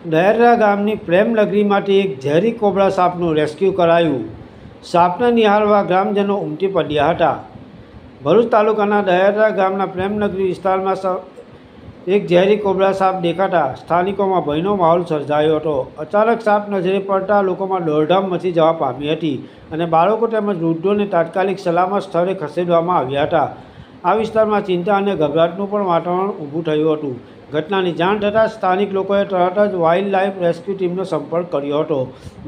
દહેરા ગામની પ્રેમનગરીમાંથી એક ઝેરી કોબરા સાપનું રેસ્ક્યુ કરાયું. સાપને નિહાળવા ગ્રામજનો ઉમટી પડ્યા હતા. ભરૂચ તાલુકાના દહેરા ગામના પ્રેમનગરી વિસ્તારમાં એક ઝેરી કોબરા સાપ દેખાતા સ્થાનિકોમાં ભયનો માહોલ સર્જાયો હતો. અચાનક સાપ નજરે પડતા લોકોમાં દોડધામ મચી જવા પામી હતી અને બાળકો તેમજ વૃદ્ધોને તાત્કાલિક સલામત સ્થળે ખસેડવામાં આવ્યા હતા. આ વિસ્તારમાં ચિંતા અને ગભરાટનું પણ વાતાવરણ ઊભું થયું હતું. ઘટનાની જાણ થતાં સ્થાનિક લોકોએ તરત જ વાઇલ્ડ લાઇફ રેસ્ક્યુ ટીમનો સંપર્ક કર્યો હતો.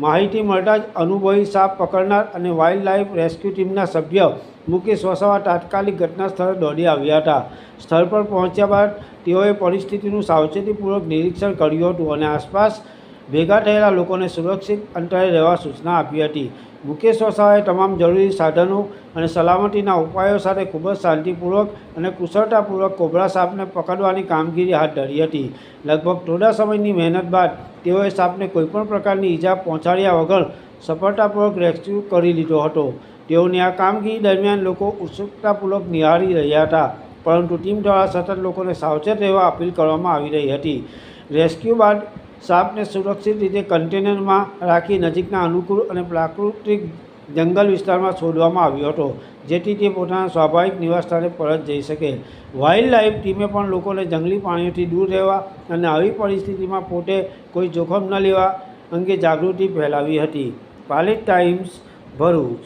માહિતી મળતા જ અનુભવી સાપ પકડનાર અને વાઇલ્ડ લાઇફ રેસ્ક્યુ ટીમના સભ્ય મુકેશ વસાવા તાત્કાલિક ઘટના સ્થળે દોડી આવ્યા હતા. સ્થળ પર પહોંચ્યા બાદ તેઓએ પરિસ્થિતિનું સાવચેતીપૂર્વક નિરીક્ષણ કર્યું હતું અને આસપાસ ભેગા થયેલા લોકોને સુરક્ષિત અંતરે રહેવા સૂચના આપી હતી. મુકેશ વસાવાએ તમામ જરૂરી સાધનો અને સલામતીના ઉપાયો સાથે ખૂબ જ શાંતિપૂર્વક અને કુશળતાપૂર્વક કોબરા સાપને પકડવાની કામગીરી હાથ ધરી હતી. લગભગ થોડા સમયની મહેનત બાદ તેઓએ સાપને કોઈપણ પ્રકારની ઈજા પહોંચાડ્યા વગર સફળતાપૂર્વક રેસ્ક્યુ કરી લીધો હતો. તેઓની આ કામગીરી દરમિયાન લોકો ઉત્સુકતાપૂર્વક નિહાળી રહ્યા હતા, પરંતુ ટીમ દ્વારા સતત લોકોને સાવચેત રહેવા અપીલ કરવામાં આવી રહી હતી. રેસ્ક્યુ બાદ સાપને સુરક્ષિત રીતે કન્ટેનરમાં રાખી નજીકના અનુકૂળ અને પ્રાકૃતિક જંગલ વિસ્તારમાં છોડવામાં આવ્યો હતો, જેથી તે પોતાના સ્વાભાવિક નિવાસસ્થાને પરત જઈ શકે. વાઇલ્ડ લાઇફ ટીમે પણ લોકોને જંગલી પ્રાણીઓથી દૂર રહેવા અને આવી પરિસ્થિતિમાં પોતે કોઈ જોખમ ન લેવા અંગે જાગૃતિ ફેલાવી હતી. પાલિત ટાઈમ્સ, ભરૂચ.